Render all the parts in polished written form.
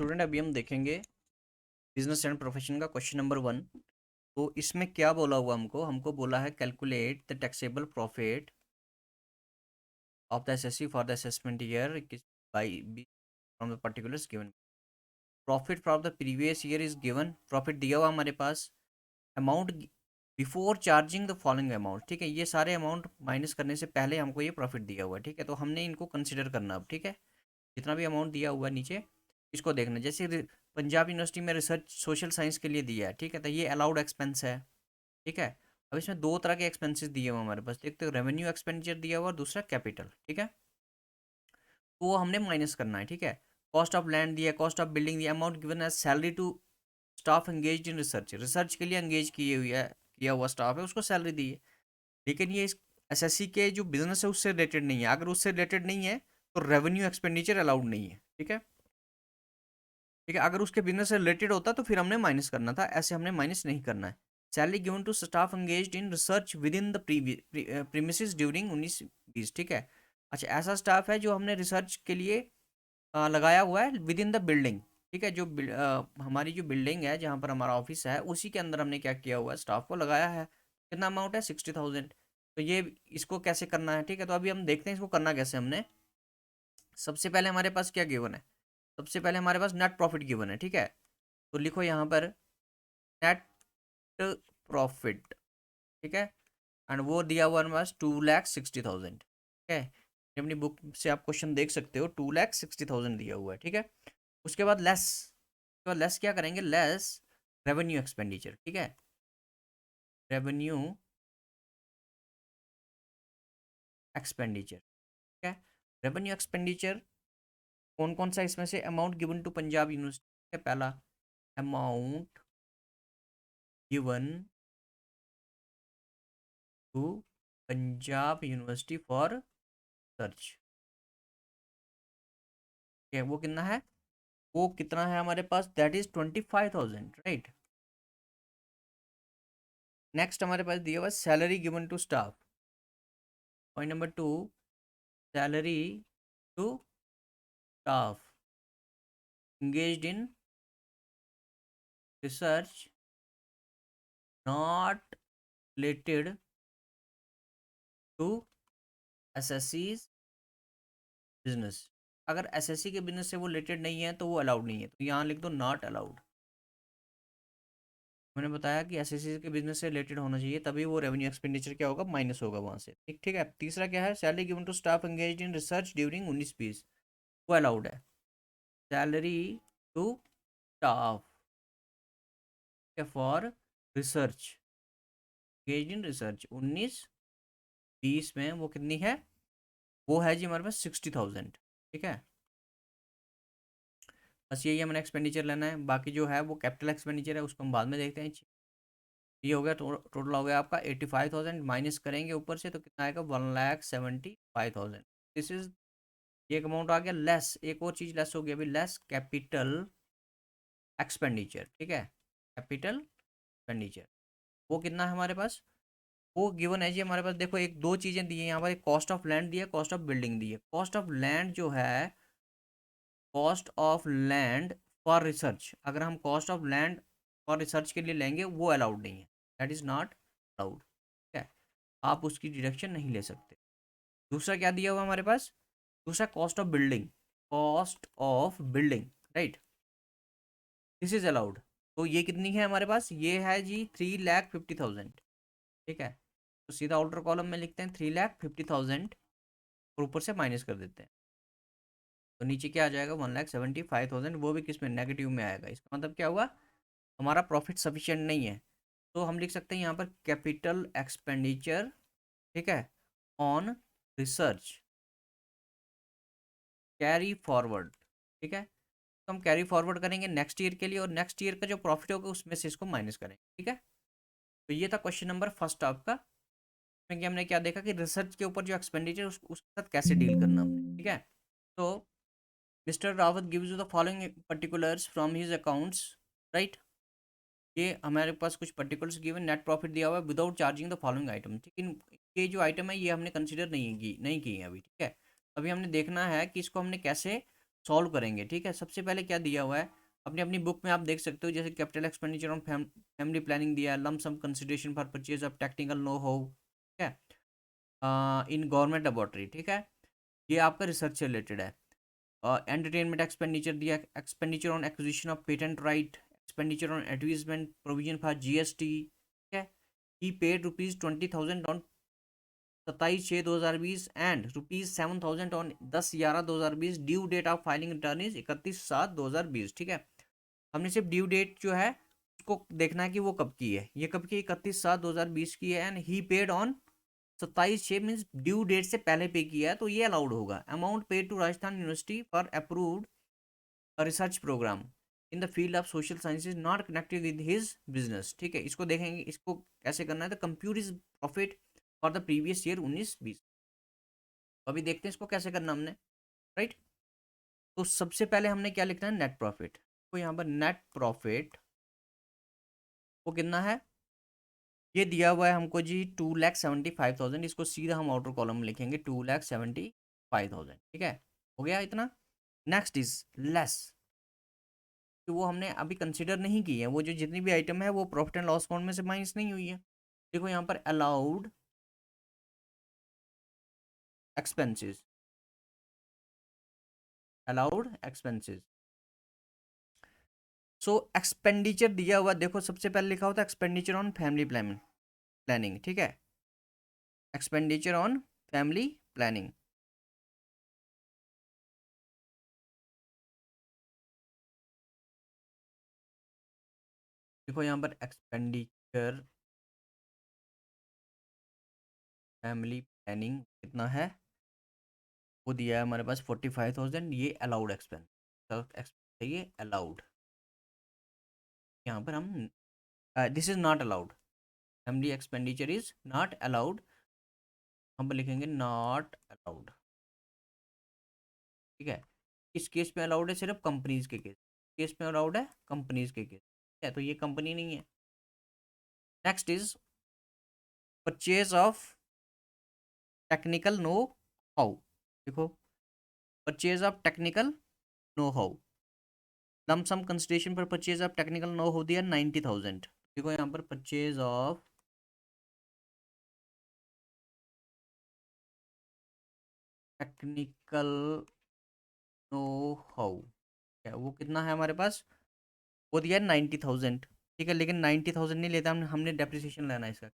Student अभी हम देखेंगे बिजनेस एंड प्रोफेशन का क्वेश्चन नंबर 1। तो इसमें क्या बोला हुआ हमको हमको बोला है calculate the taxable profit of the SSC for the assessment year by from the particulars given. Profit from the previous year is given. Profit दिया हुआ हमारे पास। Amount before charging the following amount. ठीक है, ये सारे अमाउंट माइनस करने से पहले हमको ये प्रॉफिट दिया हुआ है। ठीक है, तो हमने इनको कंसिडर करना अब। ठीक है, जितना भी अमाउंट दिया हुआ है नीचे इसको देखना। जैसे पंजाब यूनिवर्सिटी में रिसर्च सोशल साइंस के लिए दिया है। ठीक है, तो ये अलाउड एक्सपेंस है। ठीक है, अब इसमें दो तरह के एक्सपेंसेस दिए हुए हमारे पास। एक तो रेवेन्यू एक्सपेंडिचर दिया हुआ और दूसरा कैपिटल। ठीक है, तो वो हमने माइनस करना है। ठीक है, कॉस्ट ऑफ लैंड दिया, कॉस्ट ऑफ बिल्डिंग दिया, amount given as salary to staff engage in research. Research के लिए एंगेज किया हुआ स्टाफ है, उसको सैलरी दी है। लेकिन ये एसएससी के जो बिजनेस है उससे रिलेटेड नहीं है। अगर उससे रिलेटेड नहीं है तो रेवेन्यू एक्सपेंडिचर अलाउड नहीं है। ठीक है, ठीक है, अगर उसके बिजनेस से रिलेटेड होता तो फिर हमने माइनस करना था, ऐसे हमने माइनस नहीं करना है। Salary given to staff engaged in research within the premises during 19-20। ठीक है, अच्छा, ऐसा स्टाफ है जो हमने रिसर्च के लिए लगाया हुआ है विद इन द बिल्डिंग। ठीक है, जो हमारी जो बिल्डिंग है जहाँ पर हमारा ऑफिस है उसी के अंदर हमने क्या किया हुआ है, स्टाफ को लगाया है। कितना अमाउंट है, 60,000। तो ये इसको कैसे करना है। ठीक है, तो अभी हम देखते हैं इसको करना कैसे। हमने सबसे पहले हमारे पास क्या गिवन है, सबसे पहले हमारे पास नेट प्रॉफिट गिवन है। ठीक है, तो लिखो यहाँ पर नेट प्रॉफिट। ठीक है, एंड वो दिया हुआ हमारे पास 2,60,000। ठीक है, अपनी बुक से आप क्वेश्चन देख सकते हो, 2,60,000 दिया हुआ है। ठीक है, उसके बाद लेस, तो लेस क्या करेंगे, लेस रेवेन्यू एक्सपेंडिचर। ठीक है, रेवेन्यू एक्सपेंडिचर। ठीक है, रेवेन्यू एक्सपेंडिचर कौन कौन सा इसमें से amount given to Punjab University है। पहला amount given to Punjab University for search. वो कितना है, वो कितना है हमारे पास, दैट इज 25,000। राइट, नेक्स्ट हमारे पास दिया हुआ salary given to staff. Point number 2, salary to staff engaged in research not related to एसएससीज बिजनेस। अगर एसएससी के बिजनेस से वो रिलेटेड नहीं है तो वो अलाउड नहीं है, तो यहाँ लिख दो नॉट अलाउड। मैंने बताया कि एसएससी के बिजनेस से रिलेटेड होना चाहिए, तभी वो रेवेन्यू एक्सपेंडिचर क्या होगा, माइनस होगा वहाँ से। ठीक, ठीक है। तीसरा क्या है, salary given to staff engaged in research during 19-20, वो अलाउड है। Salary to staff for research engaged in research 19-20 में वो कितनी है, वो है जी हमारे पास 60,000। ठीक है, बस यही हमें एक्सपेंडिचर लेना है। बाकी जो है वो कैपिटल एक्सपेंडिचर है, उसको हम बाद में देखते हैं। ये हो गया, टोटल हो गया आपका 85,000। माइनस करेंगे ऊपर से तो कितना आएगा, 1,75,000। दिस इज, ये एक अमाउंट आ गया लेस। एक और चीज लेस हो गई अभी, लेस कैपिटल एक्सपेंडिचर। ठीक है, कैपिटल एक्सपेंडिचर वो कितना है हमारे पास, वो गिवन है जी हमारे पास। देखो, एक दो चीजें दी है यहाँ पर, एक कॉस्ट ऑफ लैंड दी है, कॉस्ट ऑफ बिल्डिंग दी है। कॉस्ट ऑफ लैंड जो है, cost of land for research, अगर हम cost of land for research के लिए लेंगे वो अलाउड नहीं है, दैट इज नॉट अलाउड। ठीक है, आप उसकी डिडक्शन नहीं ले सकते। दूसरा क्या दिया हुआ हमारे पास, दूसरा cost of building, cost of building. Right, this is allowed. तो ये कितनी है हमारे पास, ये है जी 3,50,000। ठीक है, तो सीधा आउटर कॉलम में लिखते हैं 3,50,000 और ऊपर से माइनस कर देते हैं, तो नीचे क्या आ जाएगा, 1,75,000। वो भी किस में, नेगेटिव में आएगा। इसका मतलब क्या हुआ, हमारा प्रॉफिट सफिशिएंट नहीं है। तो हम लिख सकते हैं यहाँ पर कैपिटल एक्सपेंडिचर। ठीक है, ऑन रिसर्च कैरी फॉरवर्ड। ठीक है, तो हम कैरी फॉरवर्ड करेंगे नेक्स्ट ईयर के लिए, और नेक्स्ट ईयर का जो प्रॉफिट होगा उसमें से इसको माइनस करेंगे। ठीक है, तो ये था क्वेश्चन नंबर फर्स्ट आपका, क्योंकि हमने क्या देखा कि रिसर्च के ऊपर जो एक्सपेंडिचर उसके साथ कैसे डील करना हमने। ठीक है, तो mister Rawat gives you the following particulars from his accounts. Right, ये हमारे पास कुछ पर्टिकुलर्स गिवन, नेट प्रॉफिट दिया हुआ है without charging the following item. लेकिन ये जो आइटम है ये हमने कंसिडर नहीं की है अभी। ठीक है, अभी हमने देखना है कि इसको हमने कैसे सॉल्व करेंगे। ठीक है, सबसे पहले क्या दिया हुआ है अपनी अपनी बुक में आप देख सकते हो, जैसे capital expenditure on family planning दिया है, lump sum consideration for purchase of technical know how, ठीक है, इन गवर्नमेंट लेबोरेटरी। ठीक है, ये आपका रिसर्च से रिलेटेड है। एंटरटेनमेंट एक्सपेंडिचर दिया, expenditure on acquisition of patent right, expenditure on advertisement provision for GST. ठीक है, he paid ₹20,000 on 27/6/2020 and ₹7,000 on 10/11/2020। Due date of filing return is 31/7/2020। ठीक है, हमने सिर्फ ड्यू डेट जो है उसको देखना है कि वो कब की है। ये कब की? 31/7/2020 की है। And he paid on 27/6 means due date से पहले पे किया है, तो ये अलाउड होगा। Amount paid to Rajasthan university for approved research programme in the field of social sciences not connected with his business. ठीक है, इसको देखेंगे, इसको कैसे करना है। The compute is profit for the previous year 19-20। अभी देखते हैं इसको कैसे करना हमने, राइट। तो सबसे पहले हमने क्या लिखना है, नेट प्रॉफिट। तो यहाँ पर नेट प्रॉफिट वो कितना है, ये दिया हुआ है हमको जी 2,75,000। इसको सीधा हम आउटर कॉलम में लिखेंगे 2,75,000। ठीक है, हो गया इतना। नेक्स्ट इज लेस, कि वो हमने अभी कंसिडर नहीं की है, वो जो जितनी भी आइटम है वो प्रॉफिट एंड लॉस अकाउंट में से माइनस नहीं हुई है। देखो यहाँ पर अलाउड एक्सपेंसेस, अलाउड एक्सपेंसेस। सो एक्सपेंडिचर दिया हुआ, देखो सबसे पहले लिखा होता है एक्सपेंडिचर ऑन फैमिली प्लानिंग। ठीक है, एक्सपेंडिचर ऑन फैमिली प्लानिंग। देखो यहाँ पर एक्सपेंडिचर फैमिली प्लानिंग कितना है, वो दिया है हमारे पास 45,000। ये अलाउड एक्सपेंस, ये अलाउड। यहाँ पर हम this is not allowed, family expenditure is not allowed, हम पर लिखेंगे नॉट अलाउड। ठीक है, इस केस में अलाउड है सिर्फ कंपनीज के केस में अलाउड है कंपनीज के केस। ठीक है, तो ये कंपनी नहीं है। Next is purchase of technical know how. देखो, purchase of technical know how, lump sum consideration पर purchase of technical know how दिया 90,000। देखो यहाँ पर purchase of technical know how, क्या वो कितना है हमारे पास, वो दिया है 90,000। ठीक है, लेकिन 90,000 नहीं लेता, हमने डेप्रिसिएशन लेना है इसका।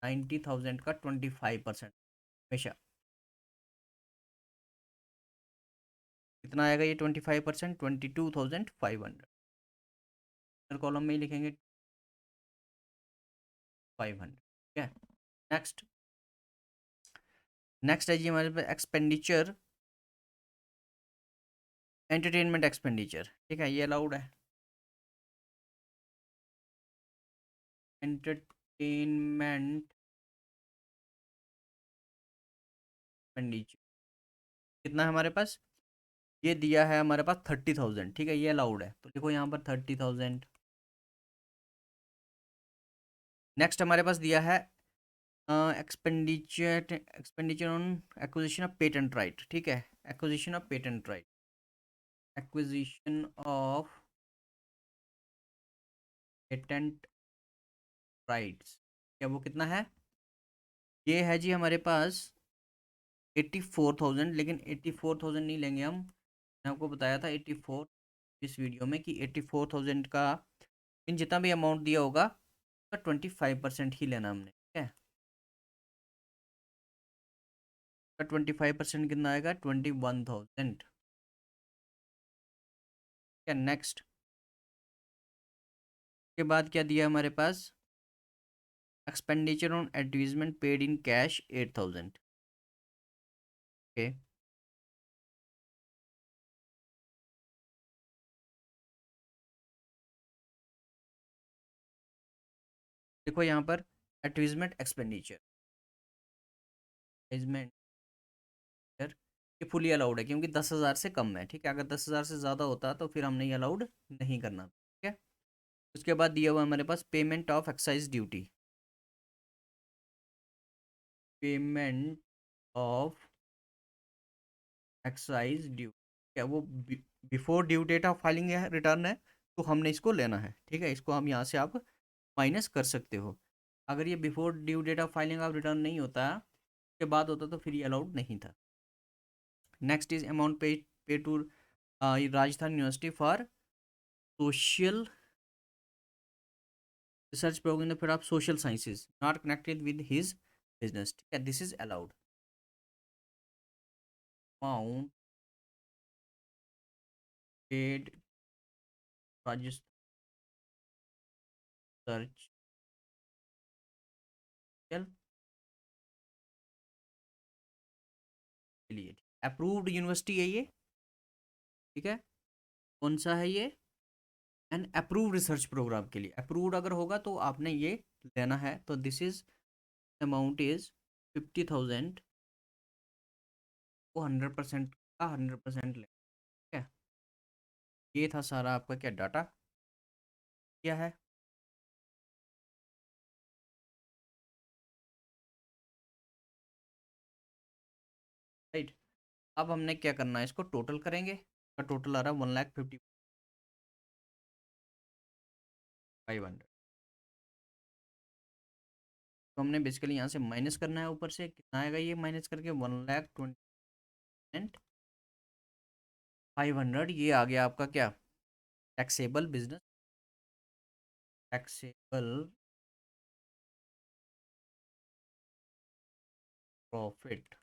90,000 का 25% हमेशा कितना आएगा, ये 25% 22,500 कॉलम में ही लिखेंगे 500। ठीक है, नेक्स्ट, नेक्स्ट है जी हमारे पास एक्सपेंडिचर, एंटरटेनमेंट एक्सपेंडिचर। ठीक है, ये अलाउड है। एंटरटेनमेंट एक्सपेंडिचर कितना है हमारे पास, ये दिया है हमारे पास 30,000। ठीक है, ये अलाउड है, तो देखो यहाँ पर 30,000। नेक्स्ट हमारे पास दिया है expenditure on acquisition of patent right. ठीक है, acquisition of patent right, acquisition of patent rights, क्या वो कितना है, ये है जी हमारे पास 84,000। लेकिन 84,000 नहीं लेंगे हम, मैंने आपको बताया था 84 इस वीडियो में कि 84,000 का इन जितना भी अमाउंट दिया होगा उसका 25% ही लेना हमने। ठीक है, तो 25% कितना आएगा, 21,000। क्या नेक्स्ट के बाद क्या दिया हमारे पास, expenditure on advertisement paid in cash 8,000। Okay, देखो यहाँ पर एडवर्टीजमेंट एक्सपेंडिचर, एडवर्टीजमेंट ये फुली अलाउड है क्योंकि 10,000 से कम है। ठीक है, अगर 10,000 से ज़्यादा होता तो फिर हमने ये अलाउड नहीं करना। ठीक है, उसके बाद दिया हुआ हमारे पास payment of excise duty, payment of excise duty, क्या वो before due date of filing return है, तो हमने इसको लेना है, ठीक है। इसको हम यहाँ से आप माइनस कर सकते हो। अगर ये before due date of filing of return नहीं होता, के बाद होता, तो फिर ये अलाउड नहीं था। Next is amount pay to Rajasthan university for social research programme फिर आप social sciences not connected with his business, ठीक है, this is allowed. Amount paid Rajasthan research के लिए अप्रूव्ड यूनिवर्सिटी है ये, ठीक है। कौन सा है ये? एन अप्रूव्ड रिसर्च प्रोग्राम के लिए। अप्रूव्ड अगर होगा तो आपने ये लेना है। तो दिस इज अमाउंट इज 50,000 को 100% का 100% ले, ठीक है। ये था सारा आपका क्या डाटा क्या है। राइट। अब हमने क्या करना है, इसको टोटल करेंगे। का टोटल आ रहा है 1,50,500। तो हमने बेसिकली यहाँ से माइनस करना है, ऊपर से कितना आएगा ये माइनस करके 1,20,500। ये आ गया आपका क्या, टैक्सेबल बिजनेस, टैक्सेबल प्रॉफिट।